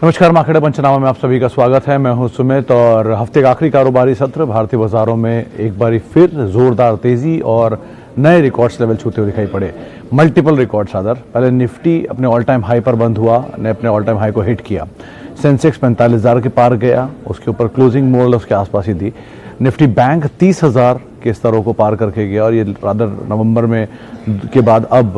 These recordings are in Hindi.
नमस्कार, मार्केट पंचनामा में आप सभी का स्वागत है। मैं हूं सुमित और हफ्ते का आखिरी कारोबारी सत्र भारतीय बाजारों में एक बार फिर जोरदार तेजी और नए रिकॉर्ड्स लेवल छूते हुए दिखाई पड़े। मल्टीपल रिकॉर्ड्स आदर पहले निफ्टी अपने ऑल टाइम हाई पर बंद हुआ, ने अपने ऑल टाइम हाई को हिट किया। सेंसेक्स 45,000 के पार गया, उसके ऊपर क्लोजिंग मोल उसके आसपास ही थी। निफ्टी बैंक 30,000 के स्तरों को पार करके गया और ये रादर नवंबर में के बाद अब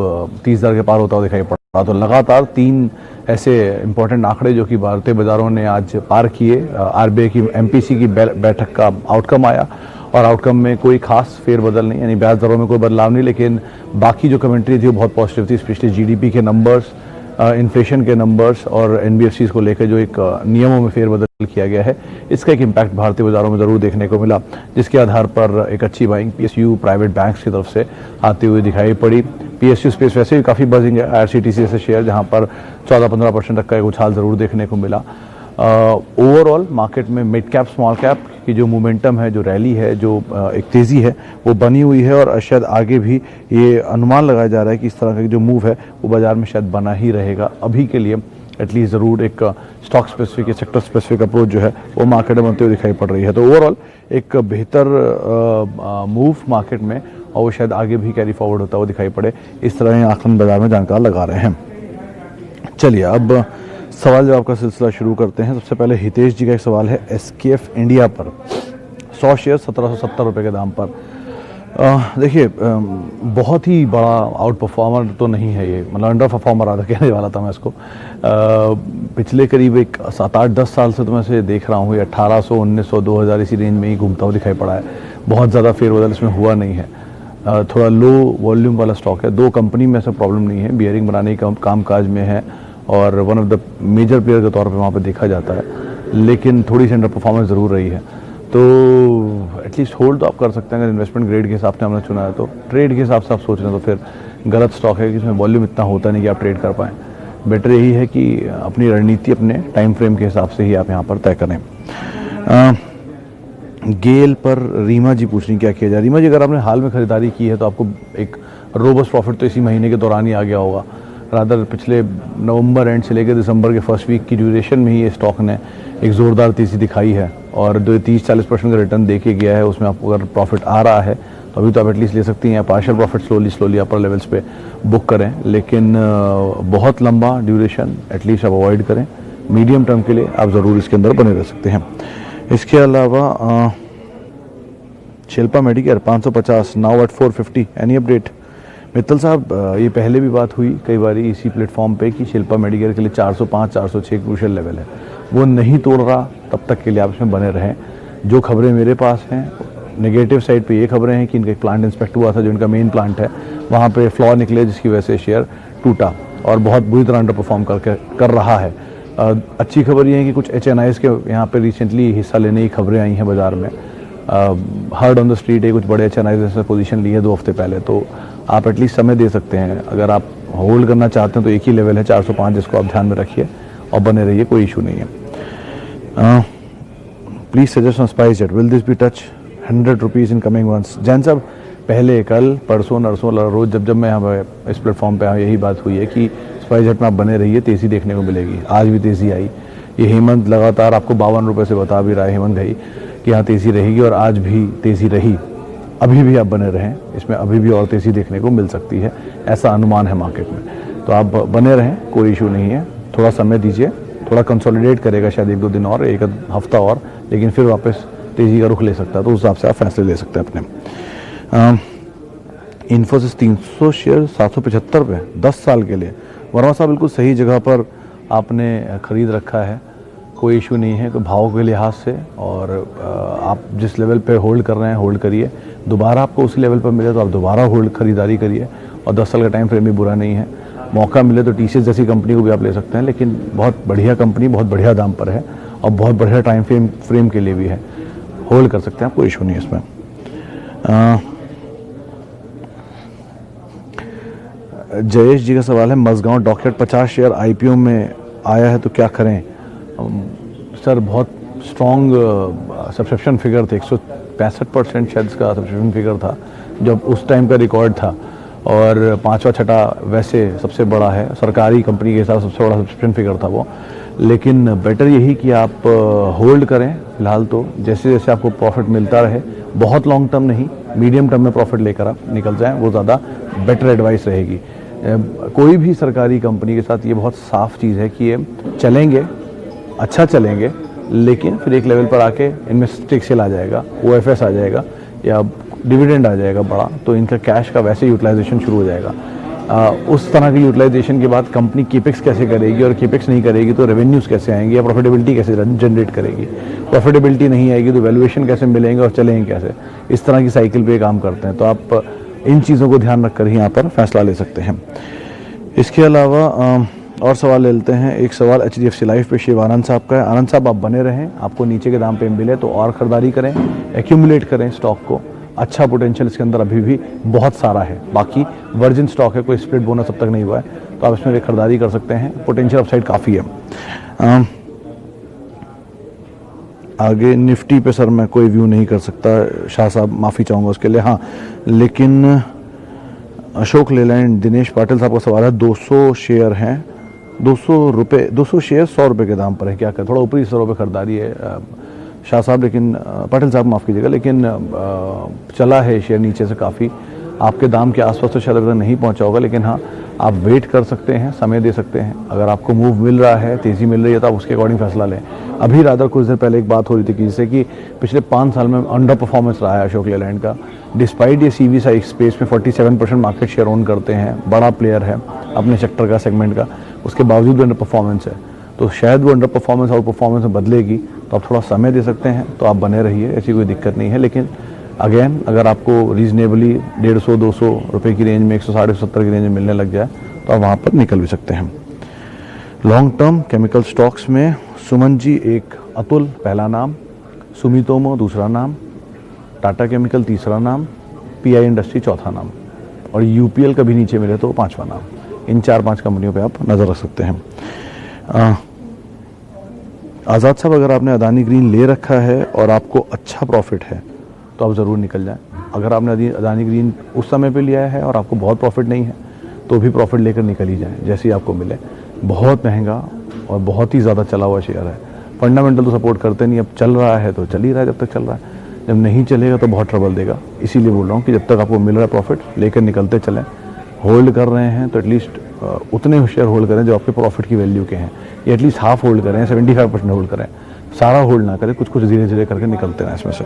30,000 के पार होता हुआ दिखाई पड़ा। तो लगातार तीन ऐसे इंपॉर्टेंट आंकड़े जो कि भारतीय बाजारों ने आज पार किए। आरबीआई की एमपीसी की बैठक का आउटकम आया और आउटकम में कोई खास फेरबदल नहीं, यानी ब्याज दरों में कोई बदलाव नहीं, लेकिन बाकी जो कमेंट्री थी वो बहुत पॉजिटिव थी। स्पेशली जीडीपी के नंबर्स, इन्फ्लेशन के नंबर्स और एनबीएफसीज को लेकर जो एक नियमों में फेरबदल किया गया है, इसका एक इम्पैक्ट भारतीय बाजारों में ज़रूर देखने को मिला, जिसके आधार पर एक अच्छी बाइंग पीएसयू प्राइवेट बैंक्स की तरफ से आती हुई दिखाई पड़ी। पीएसयू स्पेस वैसे भी काफ़ी बजिंग है, आईआरसीटीसी जैसे शेयर जहां पर 14-15% तक का एक उछाल ज़रूर देखने को मिला। ओवरऑल मार्केट में मिड कैप स्मॉल कैप की जो मोमेंटम है, जो रैली है, जो एक तेज़ी है वो बनी हुई है और शायद आगे भी ये अनुमान लगाया जा रहा है कि इस तरह का जो मूव है वो बाजार में शायद बना ही रहेगा। अभी के लिए एटलीस्ट ज़रूर एक स्टॉक स्पेसिफिक या सेक्टर स्पेसिफिक अप्रोच जो है वो मार्केट में बनते हुए दिखाई पड़ रही है। तो ओवरऑल एक बेहतर मूव मार्केट में और वो शायद आगे भी कैरी फॉरवर्ड होता हुआ दिखाई पड़े, इस तरह आंकड़े बाजार में जानकार लगा रहे हैं। चलिए अब सवाल जवाब का सिलसिला शुरू करते हैं। सबसे पहले हितेश जी का एक सवाल है एसकेएफ इंडिया पर 100 शेयर 1770 रुपये के दाम पर। देखिए बहुत ही बड़ा आउट परफॉर्मर तो नहीं है ये, मतलब अंडर परफॉर्मर आधा कहने वाला था मैं इसको। पिछले करीब एक 7-8-10 साल से तो मैं इसे देख रहा हूँ, ये 1800, 1900, 2000 इसी रेंज में ही घूमता हुआ दिखाई पड़ा है। बहुत ज़्यादा फेरबदल इसमें हुआ नहीं है। थोड़ा लो वॉल्यूम वाला स्टॉक है। दो कंपनी में ऐसा प्रॉब्लम नहीं है, बियरिंग बनाने का कामकाज में है और one of the major player के तौर पे वहाँ पे देखा जाता है, लेकिन थोड़ी सी अंडर परफॉर्मेंस ज़रूर रही है। तो एटलीस्ट होल्ड तो आप कर सकते हैं अगर इन्वेस्टमेंट ग्रेड के हिसाब से हमने चुना है। तो ट्रेड के हिसाब से आप सोच रहे हैं तो फिर गलत स्टॉक है कि इसमें वॉल्यूम इतना होता नहीं कि आप ट्रेड कर पाएँ। बेटर यही है कि अपनी रणनीति अपने टाइम फ्रेम के हिसाब से ही आप यहाँ पर तय करें। गेल पर रीमा जी पूछ रही क्या किया जाए। रीमा जी, अगर आपने हाल में खरीदारी की है तो आपको एक रोबस्ट प्रॉफिट तो इसी महीने के दौरान ही आ गया होगा। रादर पिछले नवंबर एंड से लेकर दिसंबर के फर्स्ट वीक की ड्यूरेशन में ही ये स्टॉक ने एक ज़ोरदार तेज़ी दिखाई है और जो 30-40% का रिटर्न देके गया है उसमें आपको अगर प्रॉफिट आ रहा है तो अभी तो आप एटलीस्ट ले सकती हैं। पार्शियल प्रॉफिट स्लोली अपर लेवल्स पे बुक करें, लेकिन बहुत लंबा ड्यूरेशन एटलीस्ट आप अवॉइड करें। मीडियम टर्म के लिए आप ज़रूर इसके अंदर बने रह सकते हैं। इसके अलावा Shilpa Medicare 550 now at 450, any update? Mittal साहब, ये पहले भी बात हुई कई बार इसी प्लेटफॉर्म पे कि शिल्पा मेडिकेयर के लिए 405-406 क्रूशियल लेवल है, वो नहीं तोड़ रहा, तब तक के लिए आप इसमें बने रहें। जो खबरें मेरे पास हैं नेगेटिव साइड पे ये खबरें हैं कि इनका एक प्लांट इंस्पेक्ट हुआ था, जो इनका मेन प्लांट है वहाँ पे फ्लॉ निकले, जिसकी वजह से शेयर टूटा और बहुत बुरी तरह अंडर परफॉर्म कर रहा है। अच्छी खबर ये है कि कुछ HNIs के यहाँ पे रिसेंटली हिस्सा लेने की खबरें आई हैं बाजार में। हर्ड ऑन द स्ट्रीट है, कुछ बड़े HNIs से पोजीशन ली है 2 हफ्ते पहले, तो आप एटलीस्ट समय दे सकते हैं। अगर आप होल्ड करना चाहते हैं तो एक ही लेवल है 405, जिसको आप ध्यान में रखिए और बने रहिए, कोई इशू नहीं है। Please suggest on SpiceJet, will this be touch 100 rupees in coming months? Jain साहब, पहले कल परसों नरसों रोज जब मैं यहाँ इस प्लेटफॉर्म पे यही बात हुई है कि स्पाइसजेट में आप बने रहिए, तेज़ी देखने को मिलेगी। आज भी तेज़ी आई। ये हेमंत लगातार आपको 52 रुपये से बता भी रहा है, हेमंत भाई, कि यहाँ तेज़ी रहेगी और आज भी तेज़ी रही। अभी भी आप बने रहें, इसमें अभी भी और तेज़ी देखने को मिल सकती है, ऐसा अनुमान है मार्केट में। तो आप बने रहें, कोई इशू नहीं है। थोड़ा समय दीजिए, थोड़ा कंसोलिडेट करेगा शायद 1-2 दिन और, 1 हफ्ता और, लेकिन फिर वापस तेज़ी का रुख ले सकता है। तो उस हिसाब से आप फैसले ले सकते हैं अपने। इन्फोसिस 300 शेयर 775 रुपये 10 साल के लिए। वर्मा साहब, बिल्कुल सही जगह पर आपने खरीद रखा है, कोई इशू नहीं है। तो भाव के लिहाज से और आप जिस लेवल पे होल्ड कर रहे हैं होल्ड करिए। दोबारा आपको उसी लेवल पर मिले तो आप दोबारा होल्ड खरीदारी करिए और 10 साल का टाइम फ्रेम भी बुरा नहीं है। मौका मिले तो टीसीएस जैसी कंपनी को भी आप ले सकते हैं, लेकिन बहुत बढ़िया कंपनी, बहुत बढ़िया दाम पर है और बहुत बढ़िया टाइम फ्रेम के लिए भी है, होल्ड कर सकते हैं आप, कोई इशू नहीं है इसमें। जयेश जी का सवाल है मजगांव डॉकलेट 50 शेयर आईपीओ में आया है तो क्या करें? सर, बहुत स्ट्रॉन्ग सब्सक्रिप्शन फिगर थे, 165% शायद इसका सब्सक्रिप्शन फिगर था जब उस टाइम का रिकॉर्ड था, और 5वां छठा वैसे सबसे बड़ा है, सरकारी कंपनी के हिसाब से सबसे बड़ा सब्सक्रिप्शन फिगर था वो। लेकिन बेटर यही कि आप होल्ड करें फिलहाल। तो जैसे जैसे आपको प्रॉफिट मिलता रहे, बहुत लॉन्ग टर्म नहीं, मीडियम टर्म में प्रॉफिट लेकर आप निकल जाएं, वो ज़्यादा बेटर एडवाइस रहेगी। कोई भी सरकारी कंपनी के साथ ये बहुत साफ चीज़ है कि ये चलेंगे, अच्छा चलेंगे, लेकिन फिर एक लेवल पर आके इनमें स्टेक सेल आ जाएगा, OFS आ जाएगा या डिविडेंड आ जाएगा बड़ा, तो इनका कैश का वैसे यूटिलाइजेशन शुरू हो जाएगा। उस तरह की यूटिलाइजेशन के बाद कंपनी केपेक्स कैसे करेगी, और केपेक्स नहीं करेगी तो रेवेन्यूज़ कैसे आएंगे या प्रॉफिटेबिलिटी कैसे जनरेट करेगी। प्रॉफिटेबिलिटी नहीं आएगी तो वैल्यूएशन कैसे मिलेंगे और चलेंगे कैसे। इस तरह की साइकिल पे काम करते हैं। तो आप इन चीज़ों को ध्यान रखकर ही यहाँ पर फैसला ले सकते हैं। इसके अलावा और सवाल ले लेते हैं। एक सवाल HDFC लाइफ पे शिवानंद साहब का है। आनंद साहब, आप बने रहें, आपको नीचे के दाम पे मिले तो और ख़रीदारी करें, एक्यूमुलेट करें स्टॉक को। अच्छा पोटेंशियल इसके अंदर अभी भी बहुत सारा है। बाकी वर्जिन स्टॉक है, कोई स्प्लिट बोनस अब तक नहीं हुआ है, तो आप इसमें खरीदारी कर सकते हैं। पोटेंशियल अपसाइड काफ़ी है। आगे निफ्टी पे सर मैं कोई व्यू नहीं कर सकता, शाह साहब माफ़ी चाहूँगा उसके लिए। हाँ, लेकिन अशोक लेलैंड, दिनेश पाटिल साहब का सवाल है, 200 शेयर हैं, 200 रुपये, 200 शेयर 100 रुपये के दाम पर है, क्या करें? थोड़ा ऊपरी स्तरों पे खरीदारी है शाह साहब, लेकिन पाटिल साहब माफ़ कीजिएगा, लेकिन चला है शेयर नीचे से काफ़ी। आपके दाम के आसपास तो शायद अभी तक नहीं पहुंचा होगा, लेकिन हाँ, आप वेट कर सकते हैं, समय दे सकते हैं। अगर आपको मूव मिल रहा है, तेज़ी मिल रही है, तो आप उसके अकॉर्डिंग फैसला लें। अभी रादर कुछ देर पहले एक बात हो रही थी कि जिससे कि पिछले 5 साल में अंडर परफॉर्मेंस रहा है अशोक लेलैंड का। डिस्पाइट ये CV स्पेस में 47% मार्केट शेयर ओन करते हैं, बड़ा प्लेयर है अपने सेक्टर का, सेगमेंट का, उसके बावजूद भी अंडर परफॉर्मेंस है। तो शायद वो अंडर परफॉर्मेंस और परफॉर्मेंस में बदलेगी, तो आप थोड़ा समय दे सकते हैं, तो आप बने रहिए, ऐसी कोई दिक्कत नहीं है। लेकिन अगेन, अगर आपको रीजनेबली 150-200 रुपये की रेंज में, 160-170 की रेंज में मिलने लग जाए, तो आप वहाँ पर निकल भी सकते हैं। लॉन्ग टर्म केमिकल स्टॉक्स में सुमन जी, एक अतुल पहला नाम, सुमितोमो दूसरा नाम, टाटा केमिकल तीसरा नाम, PI इंडस्ट्री चौथा नाम, और UPL कभी नीचे मिले तो 5वां नाम। इन 4-5 कंपनियों पे आप नज़र रख सकते हैं। आज़ाद साहब, अगर आपने अदानी ग्रीन ले रखा है और आपको अच्छा प्रॉफिट है तो आप ज़रूर निकल जाएं। अगर आपने अदानी ग्रीन उस समय पे लिया है और आपको बहुत प्रॉफिट नहीं है, तो भी प्रॉफिट लेकर निकल ही जाएं जैसे ही आपको मिले। बहुत महंगा और बहुत ही ज़्यादा चला हुआ शेयर है। फंडामेंटल तो सपोर्ट करते नहीं, अब चल रहा है तो चल ही रहा है, जब तक चल रहा है। जब नहीं चलेगा तो बहुत ट्रबल देगा। इसीलिए बोल रहा हूँ कि जब तक आपको मिल रहा है प्रॉफिट, लेकर निकलते चलें। होल्ड कर रहे हैं तो एटलीस्ट उतने शेयर होल्ड करें जो आपके प्रॉफिट की वैल्यू के हैं, या एटलीस्ट हाफ होल्ड करें, 75% होल्ड करें। सारा होल्ड ना करें, कुछ कुछ धीरे धीरे करके निकलते हैं इसमें से।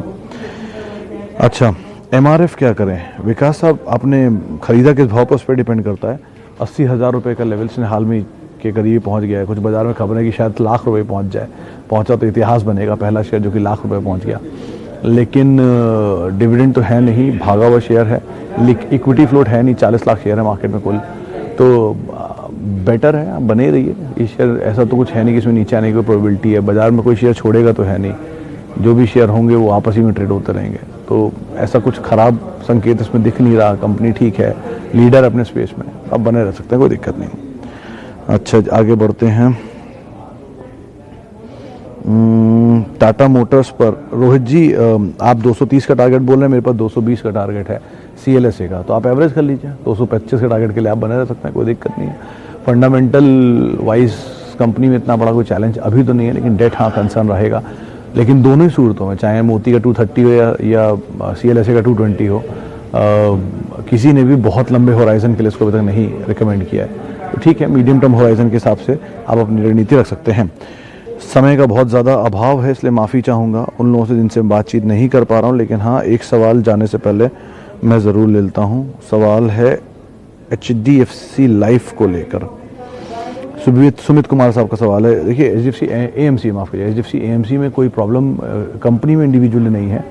अच्छा, MRF क्या करें? विकास साहब, आपने खरीदा किस भाव पर, उस पर डिपेंड करता है। 80,000 रुपये का लेवल से हाल में के करीब पहुंच गया है। कुछ बाजार में खबर है कि शायद लाख रुपए पहुंच जाए, पहुंचा तो इतिहास बनेगा, पहला शेयर जो कि लाख रुपए पहुंच गया। लेकिन डिविडेंड तो है नहीं, भागा हुआ शेयर है, इक्विटी फ्लोट है नहीं, 40 लाख शेयर है मार्केट में कुल। तो बेटर है, आप बने रहिए। ये शेयर ऐसा तो कुछ है नहीं कि इसमें नीचे आने की कोई प्रोबेबिलिटी है, बाजार में कोई शेयर छोड़ेगा तो है नहीं। जो भी शेयर होंगे वो आपस ही में ट्रेड होते रहेंगे, तो ऐसा कुछ खराब संकेत इसमें दिख नहीं रहा। कंपनी ठीक है, लीडर अपने स्पेस में, आप बने रह सकते हैं, कोई दिक्कत नहीं। अच्छा, आगे बढ़ते हैं। टाटा मोटर्स पर रोहित जी, आप 230 का टारगेट बोल रहे हैं, मेरे पास 220 का टारगेट है CLSA का, तो आप एवरेज कर लीजिए। 225 के टारगेट के लिए आप बने रह सकते हैं, कोई दिक्कत नहीं है। फंडामेंटल वाइज कंपनी में इतना बड़ा कोई चैलेंज अभी तो नहीं है, लेकिन डेट हाँ कंसर्न रहेगा। लेकिन दोनों ही सूरतों में, चाहे मोती का 230 हो या CLSA का 220 हो, किसी ने भी बहुत लंबे होराइजन के लिए इसको अभी तक नहीं रिकमेंड किया है। तो ठीक है, मीडियम टर्म होराइजन के हिसाब से आप अपनी रणनीति रख सकते हैं। समय का बहुत ज़्यादा अभाव है, इसलिए माफ़ी चाहूँगा उन लोगों से जिनसे बातचीत नहीं कर पा रहा हूँ। लेकिन हाँ, एक सवाल जाने से पहले मैं ज़रूर ले लेता हूँ। सवाल है HDFC लाइफ को लेकर। सुमित कुमार साहब का सवाल है। देखिए, HDFC AMC में कोई प्रॉब्लम कंपनी में इंडिविजुअली नहीं है।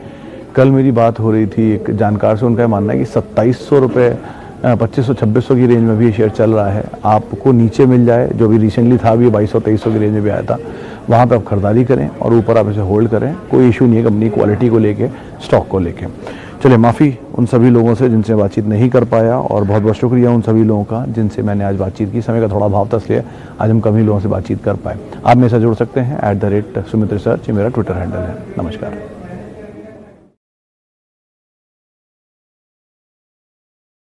कल मेरी बात हो रही थी एक जानकार से, उनका मानना है कि 2700 रुपये, 2500-2600 की रेंज में भी ये शेयर चल रहा है। आपको नीचे मिल जाए, जो भी रिसेंटली था भी 2200-2300 की रेंज में भी आया था, वहाँ पे आप खरीदारी करें और ऊपर आप इसे होल्ड करें। कोई इशू नहीं है कंपनी क्वालिटी को लेके, स्टॉक को लेके। चलिए, माफ़ी उन सभी लोगों से जिनसे बातचीत नहीं कर पाया, और बहुत बहुत शुक्रिया उन सभी लोगों का जिनसे मैंने आज बातचीत की। समय का थोड़ा अभाव था, इसलिए आज हम कम ही लोगों से बातचीत कर पाए। आप मेरे साथ जुड़ सकते हैं @सुमित रिसर्च, ये मेरा ट्विटर हैंडल है। नमस्कार।